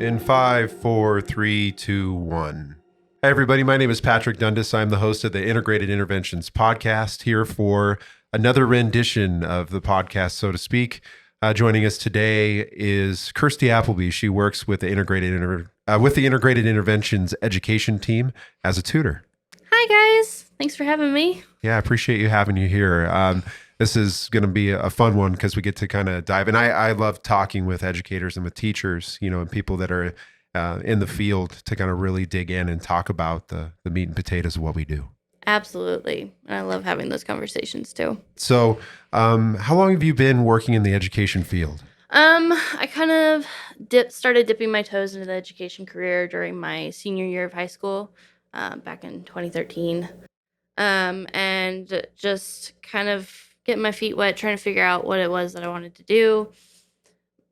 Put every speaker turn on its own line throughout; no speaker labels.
In 5, 4, 3, 2, 1. Hey everybody, my name is Patrick Dundas. I'm the host of the Integrated Interventions podcast, here for another rendition of the podcast, so to speak. Joining us today is Kirsti Appleby. She works with the Integrated Interventions education team as a tutor.
Hi guys, thanks for having me.
Yeah, I appreciate you having you here. This is going to be a fun one because we get to kind of dive in. I love talking with educators and with teachers, and people that are in the field to kind of really dig in and talk about the meat and potatoes of what we do.
Absolutely. And I love having those conversations too.
So how long have you been working in the education field?
I kind of started dipping my toes into the education career during my senior year of high school back in 2013. And just kind of getting my feet wet, trying to figure out what it was that I wanted to do.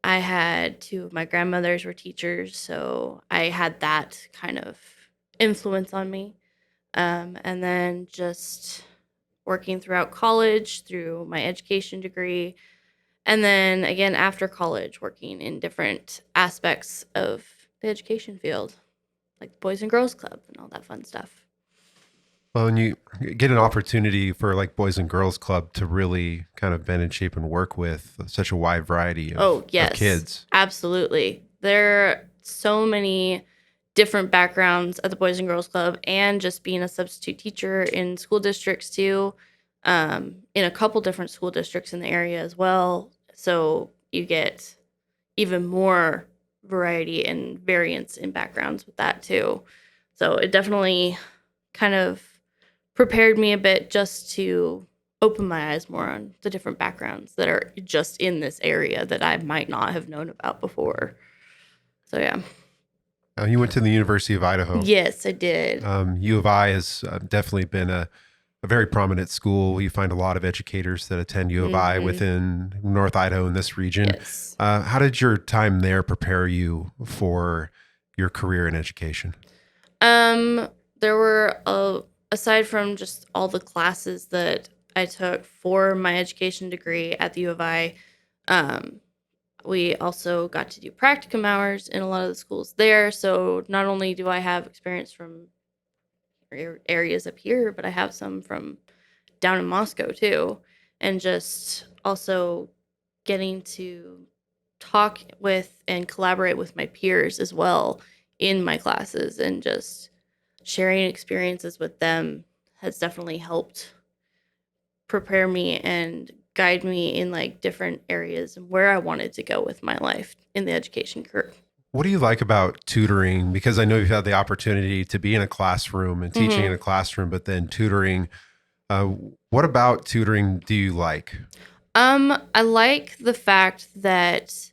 I had two of my grandmothers were teachers, so I had that kind of influence on me. And then just working throughout college, through my education degree, and then again after college, working in different aspects of the education field, like the Boys and Girls Club and all that fun stuff.
Well, and you get an opportunity for like Boys and Girls Club to really kind of bend and shape and work with such a wide variety of kids.
Absolutely. There are so many different backgrounds at the Boys and Girls Club, and just being a substitute teacher in school districts too, in a couple different school districts in the area as well. So you get even more variety and variance in backgrounds with that too. So it definitely kind of prepared me a bit just to open my eyes more on the different backgrounds that are just in this area that I might not have known about before. So, yeah.
You went to the University of Idaho.
Yes, I did.
U of I has definitely been a very prominent school. You find a lot of educators that attend U of I within North Idaho in this region.
Yes.
How did your time there prepare you for your career in education?
There were aside from just all the classes that I took for my education degree at the U of I, we also got to do practicum hours in a lot of the schools there. So not only do I have experience from areas up here, but I have some from down in Moscow too. And just also getting to talk with and collaborate with my peers as well in my classes, and just sharing experiences with them has definitely helped prepare me and guide me in like different areas and where I wanted to go with my life in the education career.
What do you like about tutoring? Because I know you've had the opportunity to be in a classroom and teaching in a classroom, but then tutoring. What about tutoring do you like?
I like the fact that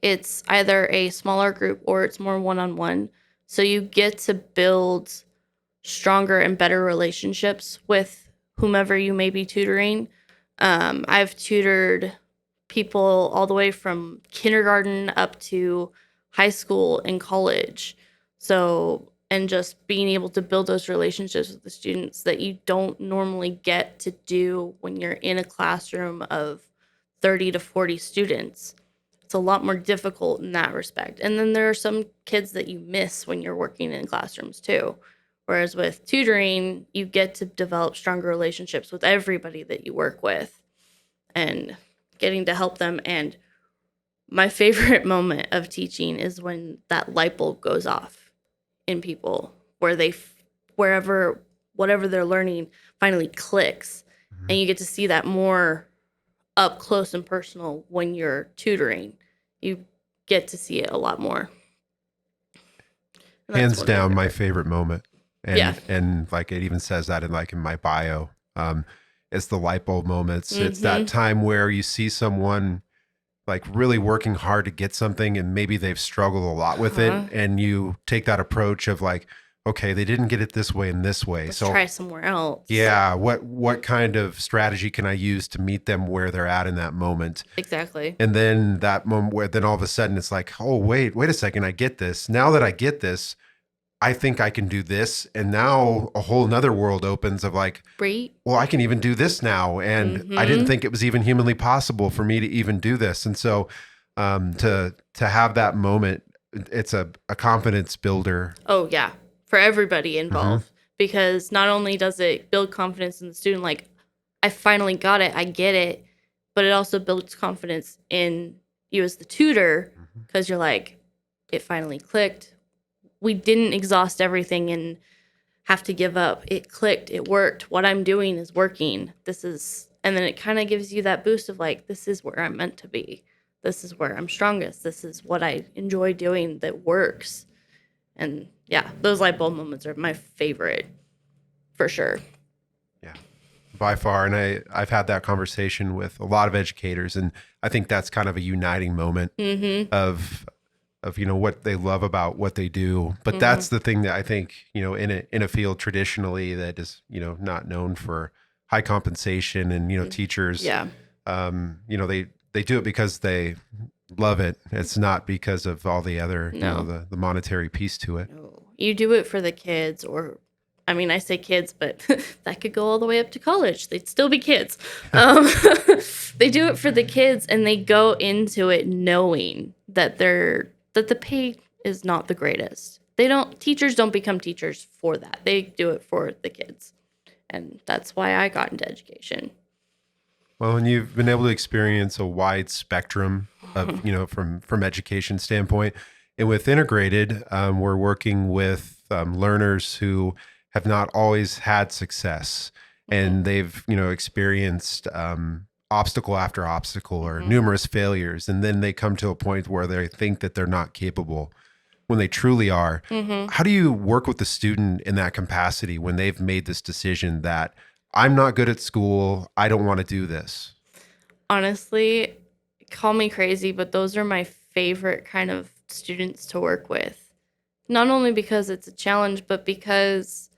it's either a smaller group or it's more one-on-one. So you get to build stronger and better relationships with whomever you may be tutoring. I've tutored people all the way from kindergarten up to high school and college. So, and just being able to build those relationships with the students that you don't normally get to do when you're in a classroom of 30 to 40 students. It's a lot more difficult in that respect. And then there are some kids that you miss when you're working in classrooms too. Whereas with tutoring, you get to develop stronger relationships with everybody that you work with and getting to help them. And my favorite moment of teaching is when that light bulb goes off in people, where whatever they're learning finally clicks. And you get to see that more up close and personal when you're tutoring. You get to see it a lot more.
Hands down, my favorite moment. And like it even says that in my bio. It's the light bulb moments. It's that time where you see someone like really working hard to get something, and maybe they've struggled a lot with it, and you take that approach of like, okay, they didn't get it this way and this way.
Let's try somewhere else.
Yeah. What kind of strategy can I use to meet them where they're at in that moment?
Exactly.
And then that moment where then all of a sudden it's like, oh, wait a second. I get this. Now that I get this, I think I can do this. And now a whole nother world opens of like, well, I can even do this now. And I didn't think it was even humanly possible for me to even do this. And so to have that moment it's a confidence builder.
Oh, yeah, for everybody
Mm-hmm.
involved. Because not only does it build confidence in the student, like, I finally got it, I get it, but it also builds confidence in you as the tutor, because you're like, it finally clicked. We didn't exhaust everything and have to give up. It clicked, it worked. What I'm doing is working. And then it kind of gives you that boost of like, this is where I'm meant to be. This is where I'm strongest. This is what I enjoy doing that works. And yeah, those light bulb moments are my favorite for sure.
Yeah, by far. And I've had that conversation with a lot of educators, and I think that's kind of a uniting moment of what they love about what they do. But that's the thing that I think, in a field traditionally that is, not known for high compensation, and teachers,
Yeah.
they do it because they love it. It's not because of all the other,
No.
the monetary piece to it.
No. You do it for the kids, or I mean, I say kids, but that could go all the way up to college. They'd still be kids. They do it for the kids, and they go into it knowing that the pay is not the greatest. Teachers don't become teachers for that. They do it for the kids. And that's why I got into education.
Well, and you've been able to experience a wide spectrum of, from education standpoint. And with integrated, we're working with learners who have not always had success, and they've, experienced obstacle after obstacle or numerous failures. And then they come to a point where they think that they're not capable when they truly are. How do you work with the student in that capacity when they've made this decision that I'm not good at school, I don't want to do this?
Honestly, call me crazy, but those are my favorite kind of students to work with. Not only because it's a challenge, but because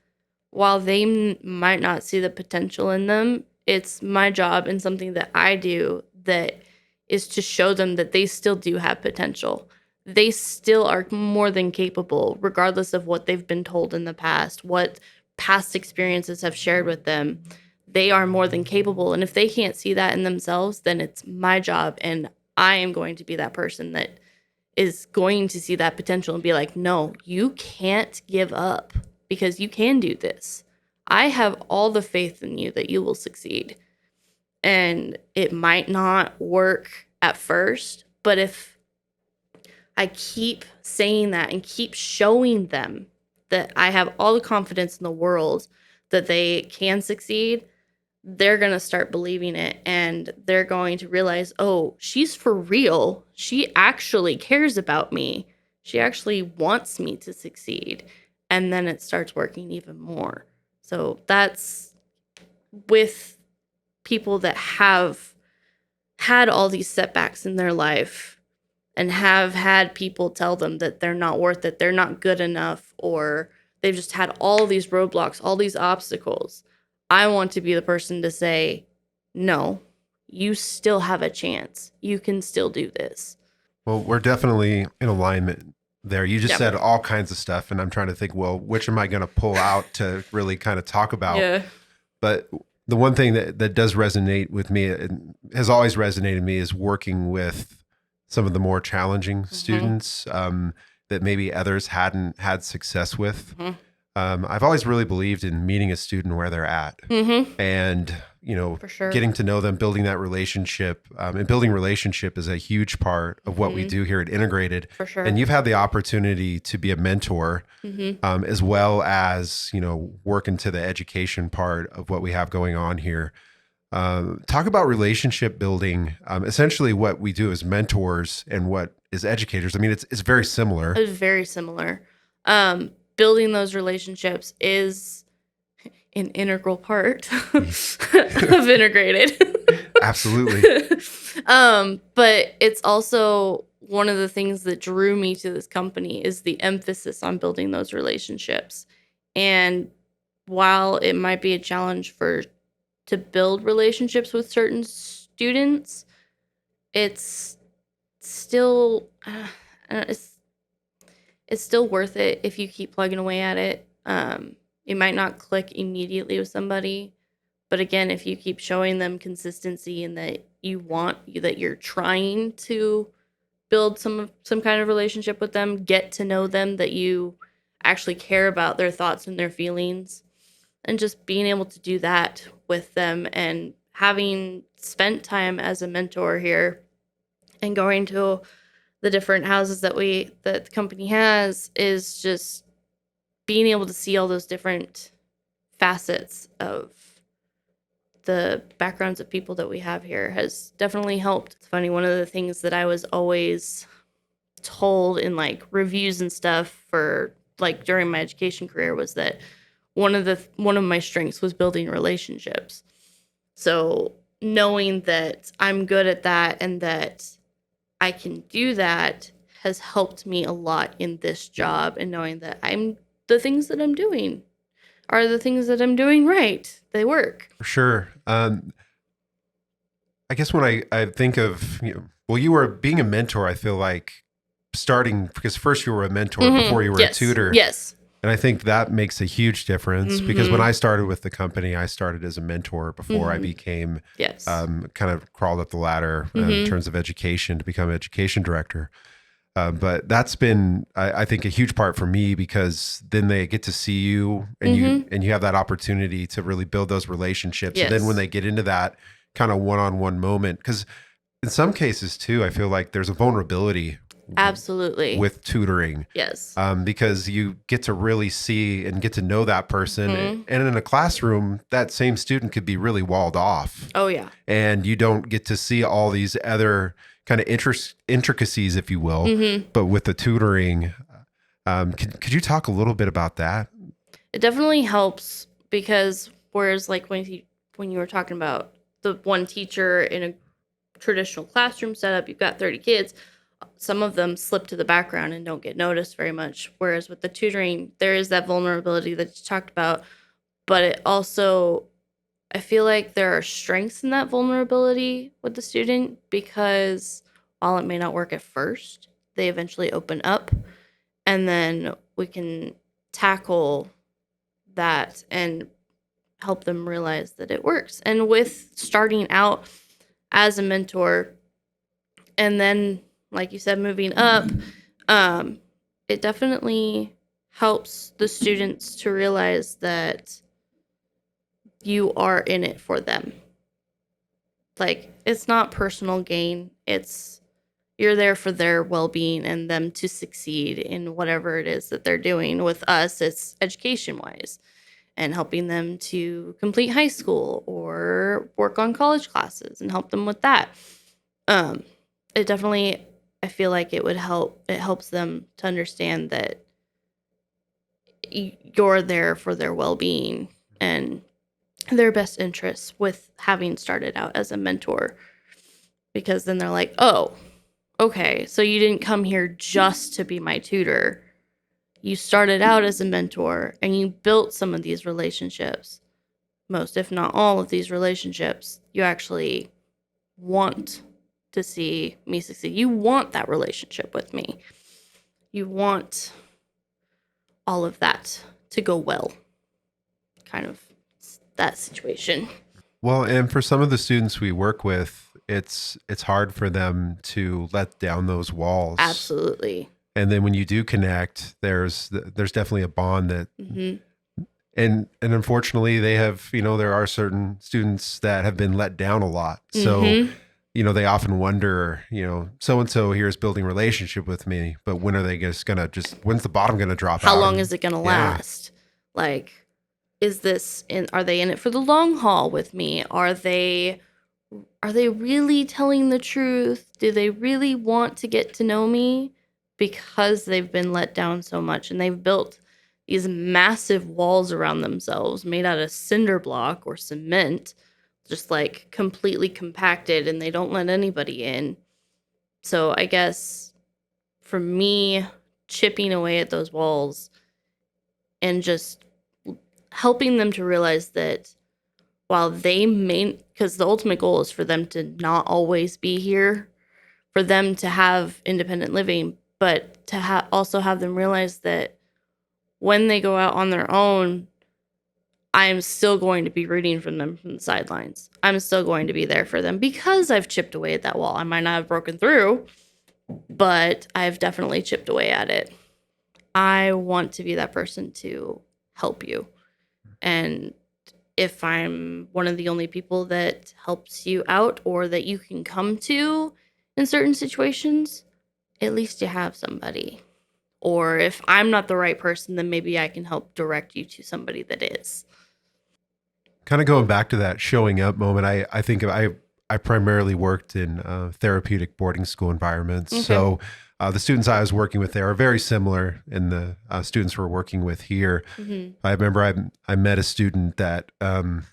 while they might not see the potential in them, it's my job and something that I do that is to show them that they still do have potential. They still are more than capable, regardless of what they've been told in the past, what past experiences have shared with them. They are more than capable. And if they can't see that in themselves, then it's my job. And I am going to be that person that is going to see that potential and be like, no, you can't give up because you can do this. I have all the faith in you that you will succeed. And it might not work at first, but if I keep saying that and keep showing them that I have all the confidence in the world that they can succeed, they're going to start believing it, and they're going to realize, oh, she's for real. She actually cares about me. She actually wants me to succeed. And then it starts working even more. So that's with people that have had all these setbacks in their life and have had people tell them that they're not worth it, they're not good enough, or they've just had all these roadblocks, all these obstacles. I want to be the person to say, no, you still have a chance. You can still do this.
Well, we're definitely in alignment there. You just said all kinds of stuff, and I'm trying to think, well, which am I going to pull out to really kind of talk about?
Yeah.
But the one thing that does resonate with me, and has always resonated with me, is working with some of the more challenging students that maybe others hadn't had success with. I've always really believed in meeting a student where they're at, and
For sure.
getting to know them, building that relationship, and building relationship is a huge part of what we do here at Integrated.
For sure.
And you've had the opportunity to be a mentor, as well as work into the education part of what we have going on here. Talk about relationship building. Essentially, what we do as mentors and what is educators. I mean, it's very similar.
It's very similar. Building those relationships is an integral part of Integrated.
Absolutely.
But it's also one of the things that drew me to this company is the emphasis on building those relationships. And while it might be a challenge to build relationships with certain students, it's still it's still worth it if you keep plugging away at it. It might not click immediately with somebody, but again, if you keep showing them consistency and that you're trying to build some kind of relationship with them, get to know them, that you actually care about their thoughts and their feelings, and just being able to do that with them, and having spent time as a mentor here and going to the different houses that the company has, is just being able to see all those different facets of the backgrounds of people that we have here has definitely helped. It's funny, one of the things that I was always told in like reviews and stuff for like during my education career was that one of my strengths was building relationships. So knowing that I'm good at that and that I can do that has helped me a lot in this job, and knowing that the things that I'm doing are the things that I'm doing right. They work.
For sure. I guess when I think of, well, you were being a mentor, I feel like starting, because first you were a mentor before you were a tutor.
Yes.
And I think that makes a huge difference, because when I started with the company, I started as a mentor before I became, kind of crawled up the ladder in terms of education to become education director. But that's been, I think, a huge part for me, because then they get to see you, and you have that opportunity to really build those relationships.
Yes.
And then when they get into that kind of one-on-one moment, because in some cases too, I feel like there's a vulnerability.
Absolutely.
With tutoring.
Yes.
Because you get to really see and get to know that person. And in a classroom, that same student could be really walled off.
Oh, yeah.
And you don't get to see all these other kind of intricacies, if you will. But with the tutoring, could you talk a little bit about that?
It definitely helps, because whereas like when you were talking about the one teacher in a traditional classroom setup, you've got 30 kids. Some of them slip to the background and don't get noticed very much. Whereas with the tutoring, there is that vulnerability that you talked about. But it also, I feel like there are strengths in that vulnerability with the student, because while it may not work at first, they eventually open up, and then we can tackle that and help them realize that it works. And with starting out as a mentor, and then, like you said, moving up, it definitely helps the students to realize that you are in it for them. Like, it's not personal gain. You're there for their well-being and them to succeed in whatever it is that they're doing. With us, it's education-wise and helping them to complete high school or work on college classes and help them with that. It definitely, I feel like it helps them to understand that you're there for their well-being and their best interests with having started out as a mentor. Because then they're like, oh, okay, so you didn't come here just to be my tutor. You started out as a mentor and you built some of these relationships. Most, if not all of these relationships, you actually want to see me succeed. You want that relationship with me. You want all of that to go well. Kind of that situation.
Well, and for some of the students we work with, it's hard for them to let down those walls.
Absolutely.
And then when you do connect, there's definitely a bond that, and unfortunately they have, there are certain students that have been let down a lot. So, they often wonder, so-and-so here is building a relationship with me, but when are they when's the bottom going to drop out?
How long is it going to last? Like, are they in it for the long haul with me? Are they really telling the truth? Do they really want to get to know me? Because they've been let down so much and they've built these massive walls around themselves made out of cinder block or cement, just like completely compacted, and they don't let anybody in. So I guess for me, chipping away at those walls and just helping them to realize that while because the ultimate goal is for them to not always be here, for them to have independent living, but to also have them realize that when they go out on their own, I am still going to be rooting for them from the sidelines. I'm still going to be there for them because I've chipped away at that wall. I might not have broken through, but I've definitely chipped away at it. I want to be that person to help you. And if I'm one of the only people that helps you out or that you can come to in certain situations, at least you have somebody. Or if I'm not the right person, then maybe I can help direct you to somebody that is.
Kind of going back to that showing up moment, I think I primarily worked in therapeutic boarding school environments. Okay. So the students I was working with there are very similar in the students we're working with here. Mm-hmm. I remember I met a student that from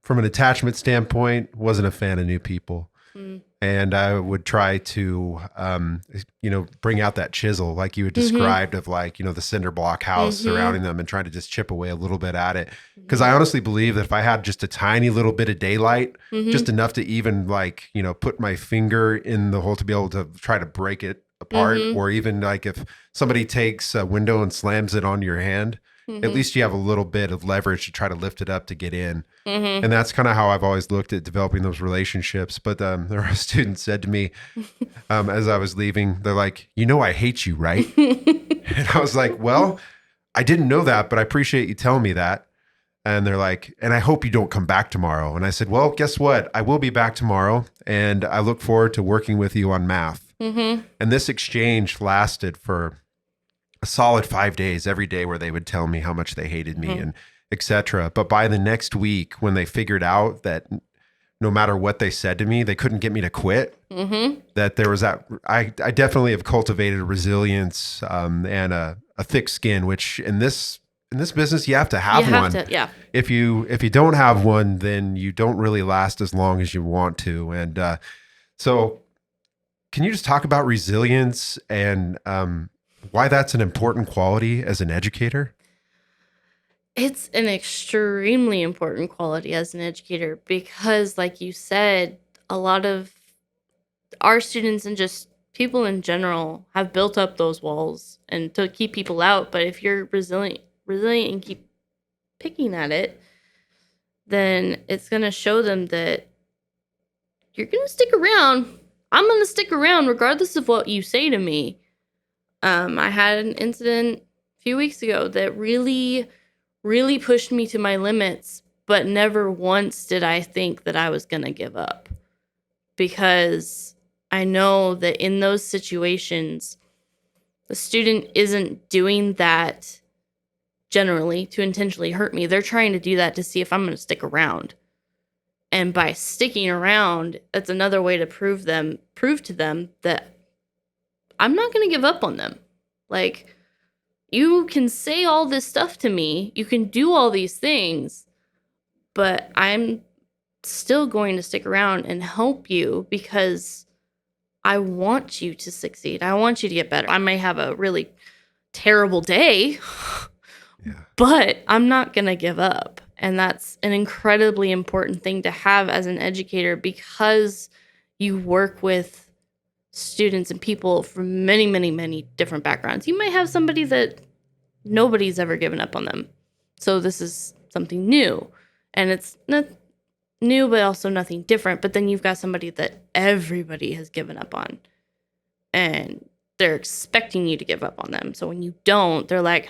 an attachment standpoint wasn't a fan of new people. Mm. And I would try to, bring out that chisel like you had described, mm-hmm. of like, the cinder block house mm-hmm. surrounding them and trying to just chip away a little bit at it. Because mm-hmm. I honestly believe that if I had just a tiny little bit of daylight, mm-hmm. just enough to even like, put my finger in the hole to be able to try to break it apart, mm-hmm. or even like if somebody takes a window and slams it on your hand, mm-hmm. at least you have a little bit of leverage to try to lift it up to get in. Mm-hmm. And that's kind of how I've always looked at developing those relationships. But there were a student said to me as I was leaving, they're like, I hate you, right? And I was like, well, I didn't know that, but I appreciate you telling me that. And they're like, and I hope you don't come back tomorrow. And I said, well, guess what? I will be back tomorrow. And I look forward to working with you on math. Mm-hmm. And this exchange lasted for a solid 5 days, every day where they would tell me how much they hated me mm-hmm. and etc. But by the next week, when they figured out that no matter what they said to me, they couldn't get me to quit, mm-hmm. that there was that, I definitely have cultivated a resilience and a thick skin, which in this business, you have to have one.
Yeah.
If you don't have one, then you don't really last as long as you want to. And so can you just talk about resilience and why that's an important quality as an educator?
It's an extremely important quality as an educator because, like you said, a lot of our students and just people in general have built up those walls and to keep people out. But if you're resilient and keep picking at it, then it's going to show them that you're going to stick around. I'm going to stick around regardless of what you say to me. I had an incident a few weeks ago that really pushed me to my limits, but never once did I think that I was going to give up. Because I know that in those situations, the student isn't doing that generally to intentionally hurt me. They're trying to do that to see if I'm going to stick around. And by sticking around, that's another way to prove to them that I'm not going to give up on them. Like, you can say all this stuff to me, you can do all these things, but I'm still going to stick around and help you because I want you to succeed. I want you to get better. I may have a really terrible day, but I'm not going to give up. And that's an incredibly important thing to have as an educator because you work with students and people from many, many, many different backgrounds. You might have somebody that nobody's ever given up on them. So this is something new. And it's not new, but also nothing different. But then you've got somebody that everybody has given up on. And they're expecting you to give up on them. So when you don't, they're like,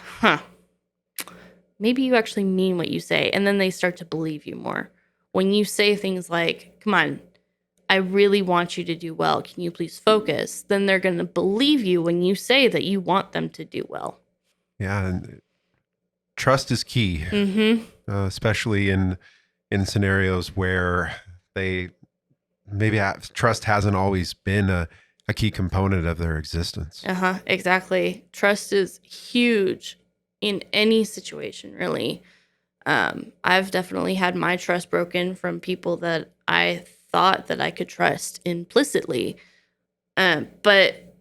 maybe you actually mean what you say. And then they start to believe you more. When you say things like, come on, I really want you to do well. Can you please focus? Then they're going to believe you when you say that you want them to do well.
Yeah, and trust is key, mm-hmm. Especially in scenarios where trust hasn't always been a key component of their existence.
Exactly. Trust is huge in any situation, really. I've definitely had my trust broken from people that I thought that I could trust implicitly. But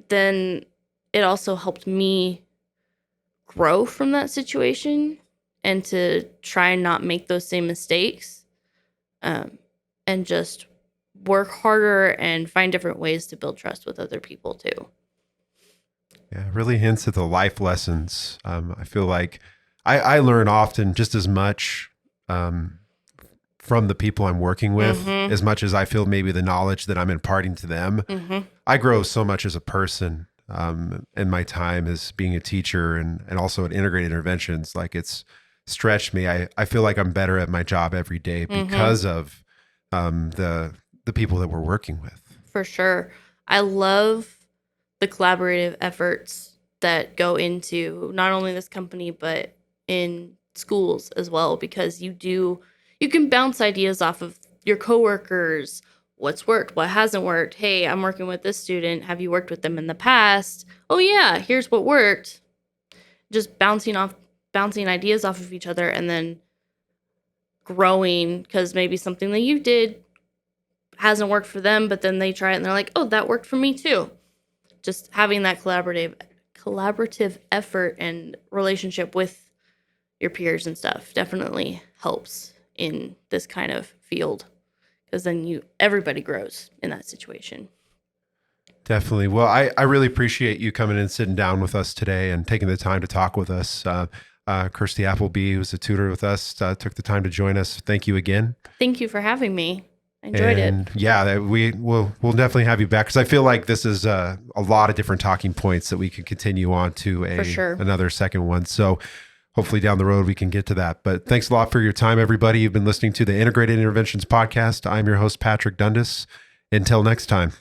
then it also helped me grow from that situation and to try and not make those same mistakes, and just work harder and find different ways to build trust with other people too.
Yeah, it really hints at the life lessons. I feel like I learn often just as much from the people I'm working with
Mm-hmm.
as much as I feel maybe the knowledge that I'm imparting to them.
Mm-hmm.
I grow so much as a person in my time as being a teacher and also at integrated interventions. Like it's stretched me. I feel like I'm better at my job every day because of the people that we're working with.
For sure. I love the collaborative efforts that go into not only this company, but in schools as well, because you can bounce ideas off of your coworkers. What's worked? What hasn't worked? Hey, I'm working with this student. Have you worked with them in the past? Oh yeah, here's what worked. Just bouncing ideas off of each other and then growing because maybe something that you did hasn't worked for them, but then they try it and they're like, oh, that worked for me too. Just having that collaborative effort and relationship with your peers and stuff definitely helps in this kind of field, because then everybody grows in that situation.
Definitely. Well, I really appreciate you coming and sitting down with us today and taking the time to talk with us. Kirsti Appleby, who's a tutor with us, took the time to join us. Thank you again.
Thank you for having me. I enjoyed it.
Yeah, we'll definitely have you back, because I feel like this is a lot of different talking points that we can continue on to another second one. So hopefully down the road we can get to that. But thanks a lot for your time, everybody. You've been listening to the Integrated Interventions Podcast. I'm your host, Patrick Dundas. Until next time.